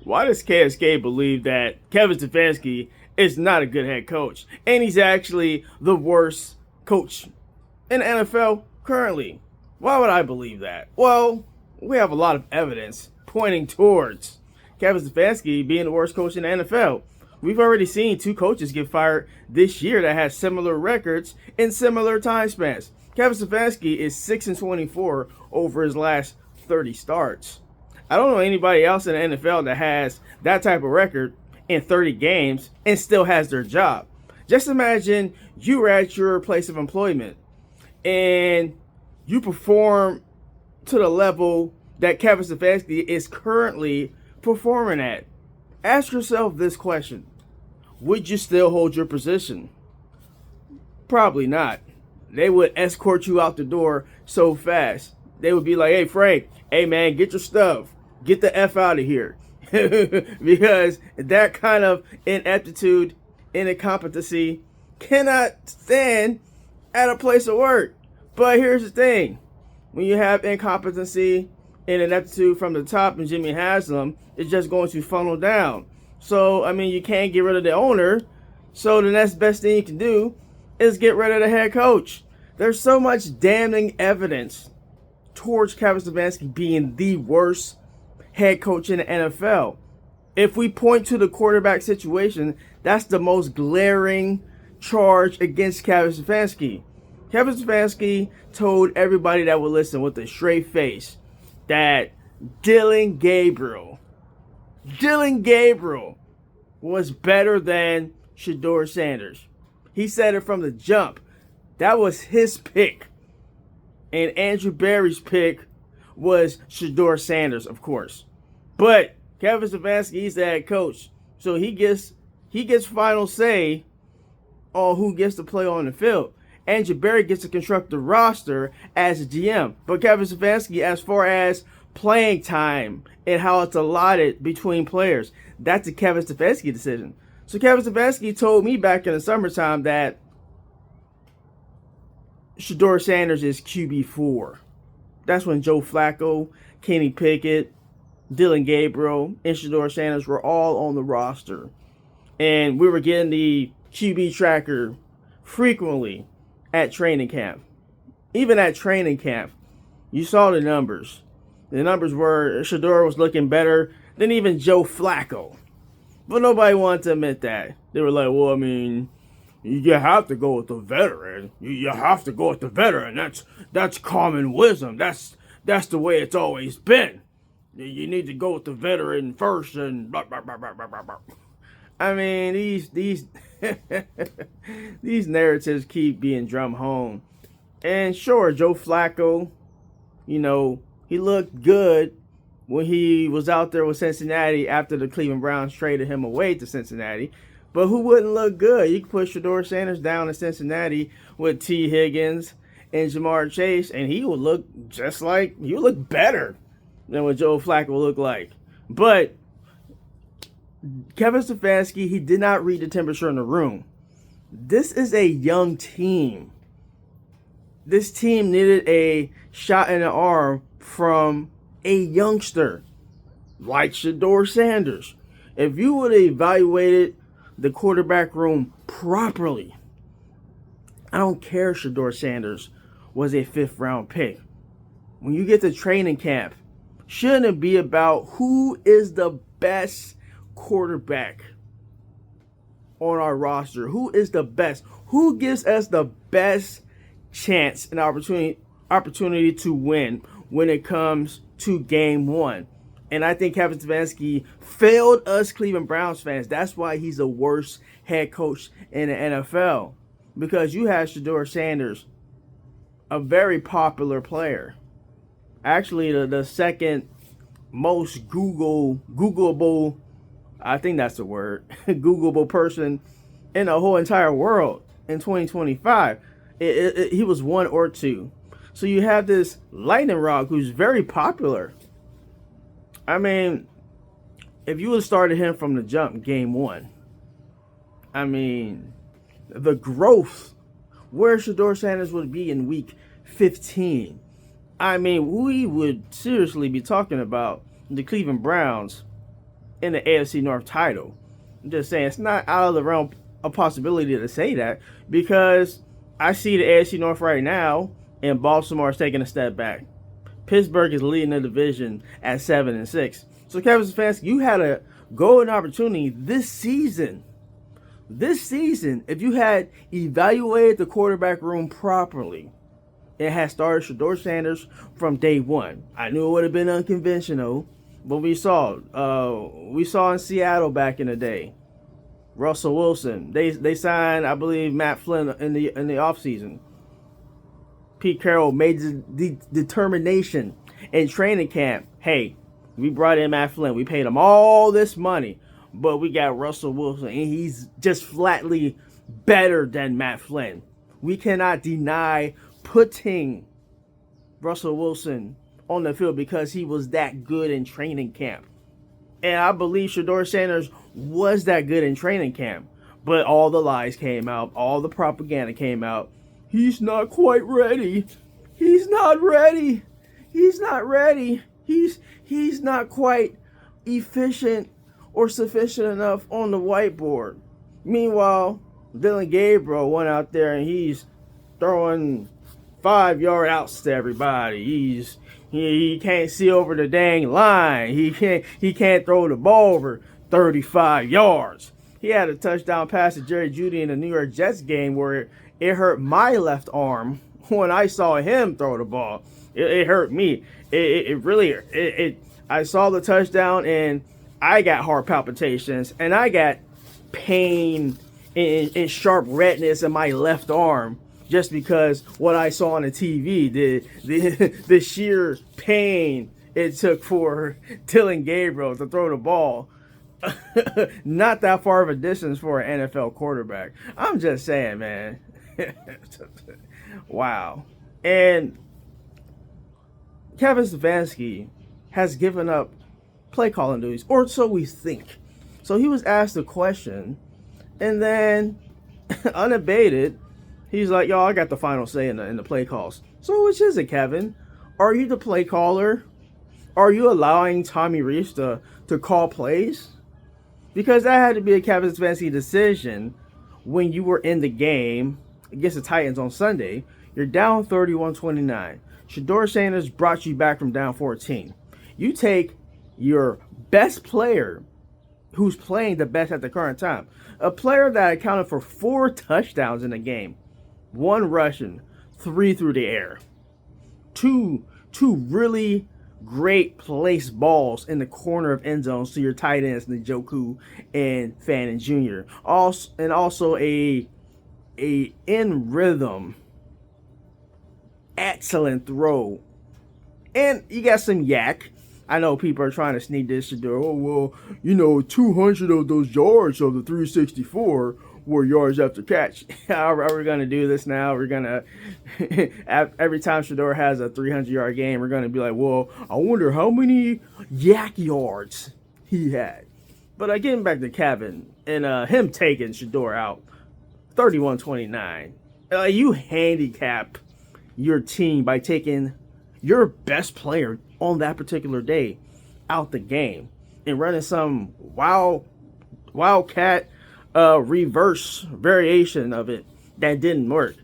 Why does KSK believe that Kevin Stefanski is not a good head coach and he's actually the worst coach in the NFL currently? Why would I believe that? Well, we have a lot of evidence pointing towards Kevin Stefanski being the worst coach in the NFL. We've already seen two coaches get fired this year that had similar records in similar time spans. Kevin Stefanski is 6-24 over his last 30 starts. I don't know anybody else in the NFL that has that type of record in 30 games and still has their job. Just imagine you were at your place of employment and you perform to the level that Kevin Stefanski is currently performing at. Ask yourself this question. Would you still hold your position? Probably not. They would escort you out the door so fast. They would be like, hey, Frank, hey, man, get your stuff. Get the F out of here. Because that kind of ineptitude, incompetency cannot stand at a place of work. But here's the thing. When you have incompetency and ineptitude from the top and Jimmy Haslam, it's just going to funnel down. So, I mean, you can't get rid of the owner. So the next best thing you can do is get rid of the head coach. There's so much damning evidence towards Kevin Stefanski being the worst head coach in the NFL. If we point to the quarterback situation, that's the most glaring charge against Kevin Stefanski. Kevin Stefanski told everybody that would listen with a straight face that Dylan Gabriel was better than Shedeur Sanders. He said it from the jump. That was his pick. And Andrew Berry's pick was Shedeur Sanders, of course. But Kevin Stefanski, he's the head coach. So he gets final say on who gets to play on the field. Andrew Berry gets to construct the roster as a GM. But Kevin Stefanski, as far as playing time and how it's allotted between players, that's a Kevin Stefanski decision. So Kevin Stefanski told me back in the summertime that Shedeur Sanders is QB4. That's when Joe Flacco, Kenny Pickett, Dylan Gabriel, and Shedeur Sanders were all on the roster. And we were getting the QB tracker frequently at training camp. Even at training camp, you saw the numbers. The numbers were Shedeur was looking better than even Joe Flacco. But nobody wanted to admit that. They were like, well, I mean, you have to go with the veteran. You have to go with the veteran. That's common wisdom. That's the way it's always been. You need to go with the veteran first and blah, blah, blah, blah, blah, blah. I mean, these these narratives keep being drummed home. And sure, Joe Flacco, you know, he looked good when he was out there with Cincinnati after the Cleveland Browns traded him away to Cincinnati. But who wouldn't look good? You could put Shedeur Sanders down in Cincinnati with T. Higgins and Jamar Chase, and he would look he would look better than what Joe Flacco looked like. But Kevin Stefanski, he did not read the temperature in the room. This is a young team. This team needed a shot in the arm from a youngster like Shedeur Sanders. If you would have evaluated the quarterback room properly, I don't care if Shedeur Sanders was a 5th round pick. When you get to training camp, shouldn't it be about who is the best quarterback on our roster? Who is the best? Who gives us the best chance and opportunity to win when it comes to game one? And I think Kevin Stefanski failed us Cleveland Browns fans. That's why he's the worst head coach in the NFL. Because you have Shedeur Sanders, a very popular player. Actually, the second most Googleable, I think that's the word, Googleable person in the whole entire world in 2025. He was 1 or 2. So you have this lightning rod who's very popular. I mean, if you would have started him from the jump, game one, I mean, the growth, where Shedeur Sanders would be in week 15. I mean, we would seriously be talking about the Cleveland Browns in the AFC North title. I'm just saying it's not out of the realm of possibility to say that, because I see the AFC North right now, and Baltimore is taking a step back. Pittsburgh is leading the division at 7-6. So Kevin Stefanski, you had a golden opportunity this season. If you had evaluated the quarterback room properly, it had started Shedeur Sanders from day one. I knew it would have been unconventional, but we saw in Seattle back in the day. Russell Wilson. They signed, I believe, Matt Flynn in the offseason. Pete Carroll made the determination in training camp. Hey, we brought in Matt Flynn. We paid him all this money, but we got Russell Wilson, and he's just flatly better than Matt Flynn. We cannot deny putting Russell Wilson on the field because he was that good in training camp. And I believe Shedeur Sanders was that good in training camp. But all the lies came out. All the propaganda came out. He's not quite ready. He's not ready. He's not ready. He's not quite efficient or sufficient enough on the whiteboard. Meanwhile, Dylan Gabriel went out there and he's throwing 5-yard outs to everybody. He can't see over the dang line. He can't throw the ball over 35 yards. He had a touchdown pass to Jerry Jeudy in the New York Jets game where it hurt my left arm when I saw him throw the ball. It hurt me. It really. I saw the touchdown and I got heart palpitations and I got pain and sharp redness in my left arm. Just because what I saw on the TV, the sheer pain it took for Dylan Gabriel to throw the ball, not that far of a distance for an NFL quarterback. I'm just saying, man. Wow. And Kevin Stefanski has given up play calling duties, or so we think. So he was asked a question, and then unabated, he's like, yo, I got the final say in the play calls. So which is it, Kevin? Are you the play caller? Are you allowing Tommy Rees to call plays? Because that had to be a Kevin Stefanski decision when you were in the game against the Titans on Sunday. You're down 31-29. Shedeur Sanders brought you back from down 14. You take your best player who's playing the best at the current time, a player that accounted for 4 touchdowns in the game, 1 rushing, 3 through the air, two really great placed balls in the corner of end zones to your tight ends, Njoku and Fannin Jr. Also a in rhythm, excellent throw, and you got some yak. I know people are trying to sneak this to do. Oh well, 200 of those yards of the 364 were yards after catch. How are we going to do this now? We're going to, every time Shedeur has a 300-yard game, we're going to be like, well, I wonder how many yak yards he had. But getting back to Kevin and him taking Shedeur out, 31-29. You handicap your team by taking your best player on that particular day out the game and running some wildcat reverse variation of it that didn't work.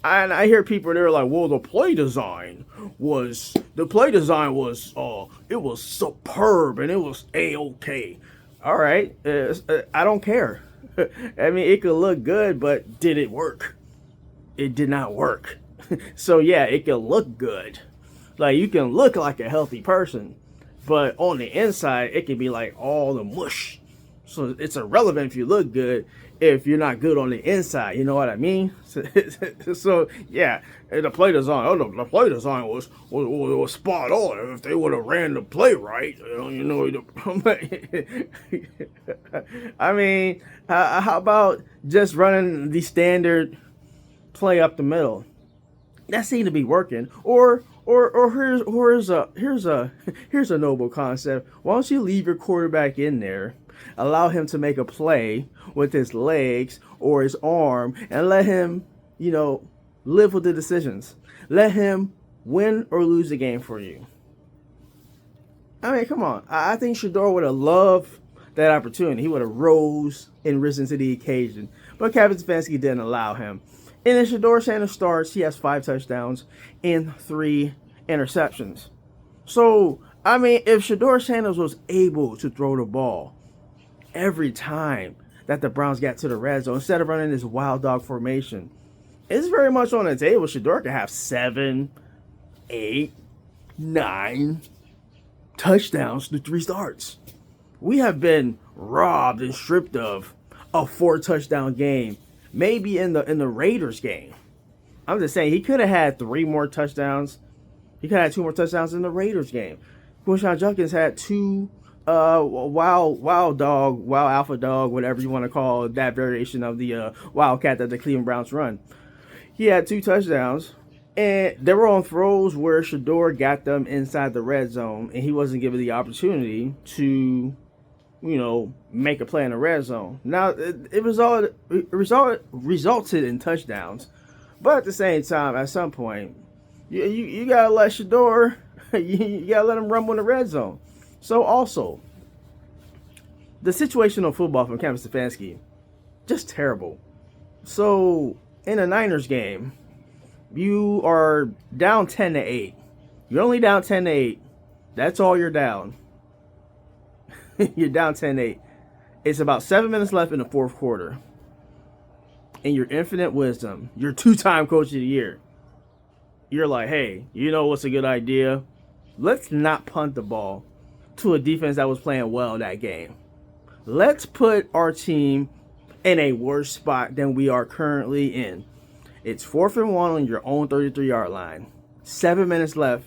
And I hear people that are like, well, the play design was it was superb and it was A-okay. All right, I don't care. I mean, it could look good, but did it work? It did not work. So yeah, it can look good. Like, you can look like a healthy person, but on the inside, it can be like all the mush. So it's irrelevant if you look good if you're not good on the inside. You know what I mean? So yeah, the play design. Oh, the play design was spot on. If they would have ran the play right, I mean, how about just running the standard play up the middle? That seemed to be working. Or here's a noble concept. Why don't you leave your quarterback in there? Allow him to make a play with his legs or his arm and let him, live with the decisions. Let him win or lose the game for you. I mean, come on. I think Shedeur would have loved that opportunity. He would have rose and risen to the occasion. But Kevin Stefanski didn't allow him. And then Shedeur Sanders starts. He has 5 touchdowns and 3 interceptions. So, I mean, if Shedeur Sanders was able to throw the ball every time that the Browns got to the red zone, instead of running this wild dog formation, it's very much on the table. Shedeur could have 7, 8, 9 touchdowns through 3 starts. We have been robbed and stripped of a 4 touchdown game, maybe in the Raiders game. I'm just saying he could have had 3 more touchdowns. He could have had 2 more touchdowns in the Raiders game. Quinshon Judkins had 2 wild alpha dog, whatever you want to call that variation of the wildcat that the Cleveland Browns run. He had 2 touchdowns, and they were on throws where Shedeur got them inside the red zone, and he wasn't given the opportunity to, make a play in the red zone. Now, it resulted in touchdowns, but at the same time, at some point, you gotta let Shedeur, you gotta let him rumble in the red zone. So also, the situational football from Kevin Stefanski, just terrible. So in a Niners game, you are down 10-8. You're only down 10-8. That's all you're down. You're down 10-8. It's about 7 minutes left in the fourth quarter. In your infinite wisdom, your 2-time coach of the year, you're like, hey, you know what's a good idea? Let's not punt the ball to a defense that was playing well that game. Let's put our team in a worse spot than we are currently in. It's 4th and 1 on your own 33-yard line. 7 minutes left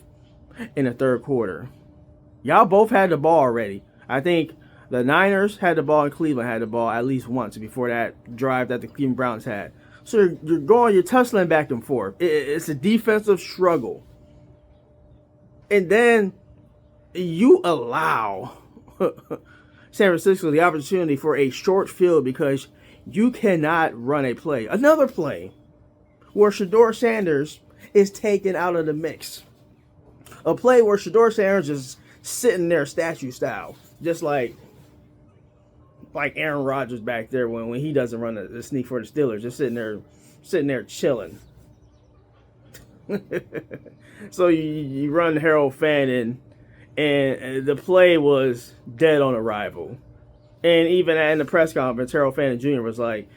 in the third quarter. Y'all both had the ball already. I think the Niners had the ball and Cleveland had the ball at least once before that drive that the Cleveland Browns had. So you're tussling back and forth. It's a defensive struggle. And then you allow San Francisco the opportunity for a short field because you cannot run a play. Another play where Shedeur Sanders is taken out of the mix. A play where Shedeur Sanders is sitting there statue style. Just like Aaron Rodgers back there when he doesn't run the sneak for the Steelers. Just sitting there chilling. So you run Harold Fannin, and the play was dead on arrival. And even in the press conference, Harold Fannin Jr. was like,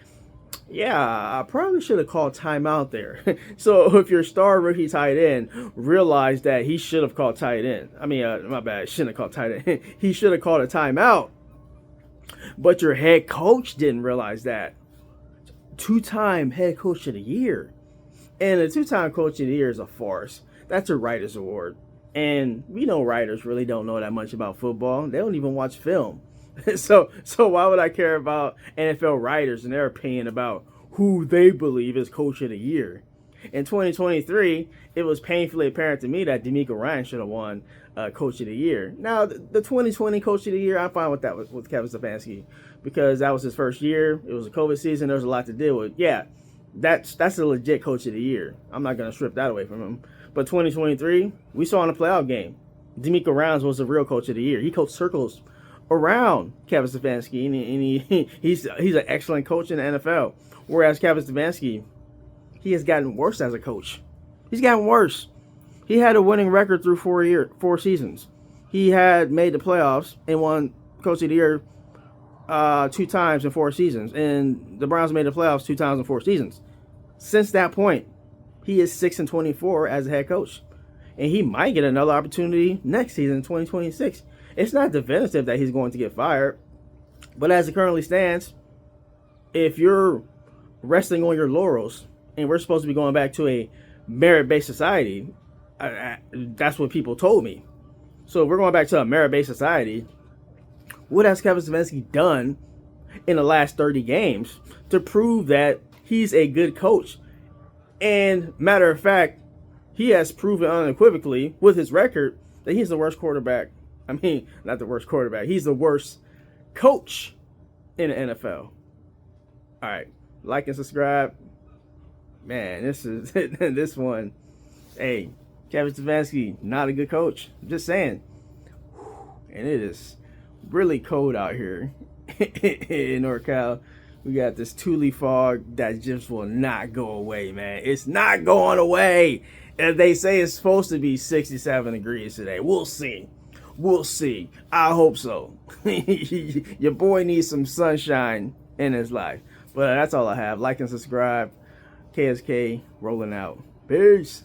yeah, I probably should have called timeout there. So if your star rookie tight end realized that he should have called tight end. I mean, my bad, shouldn't have called tight end. He should have called a timeout. But your head coach didn't realize that. 2-time head coach of the year. And the 2-time coach of the year is a farce. That's a writer's award. And we know writers really don't know that much about football. They don't even watch film. So why would I care about NFL writers and their opinion about who they believe is coach of the year? In 2023, it was painfully apparent to me that DeMeco Ryans should have won coach of the year. Now, the 2020 coach of the year, I'm fine with that with Kevin Stefanski because that was his first year. It was a COVID season. There was a lot to deal with. Yeah, that's a legit coach of the year. I'm not going to strip that away from him. But 2023, we saw in a playoff game, DeMeco Ryans was the real coach of the year. He coached circles around Kevin Stefanski, and he's an excellent coach in the NFL. Whereas Kevin Stefanski, he has gotten worse as a coach. He's gotten worse. He had a winning record through 4 seasons. He had made the playoffs and won coach of the year 2 times in 4 seasons, and the Browns made the playoffs 2 times in 4 seasons. Since that point, he is 6-24 as a head coach, and he might get another opportunity next season in 2026. It's not definitive that he's going to get fired, but as it currently stands, if you're resting on your laurels and we're supposed to be going back to a merit-based society, that's what people told me. So if we're going back to a merit-based society, what has Kevin Stefanski done in the last 30 games to prove that he's a good coach? And matter of fact, he has proven unequivocally with his record that he's the worst quarterback. I mean, not the worst quarterback. He's the worst coach in the NFL. All right. Like and subscribe. Man, this is this one. Hey, Kevin Stefanski, not a good coach. I'm just saying. And it is really cold out here in NorCal. We got this Thule fog that just will not go away, man. It's not going away. And they say it's supposed to be 67 degrees today. We'll see. We'll see. I hope so. Your boy needs some sunshine in his life. But that's all I have. Like and subscribe. KSK rolling out. Peace.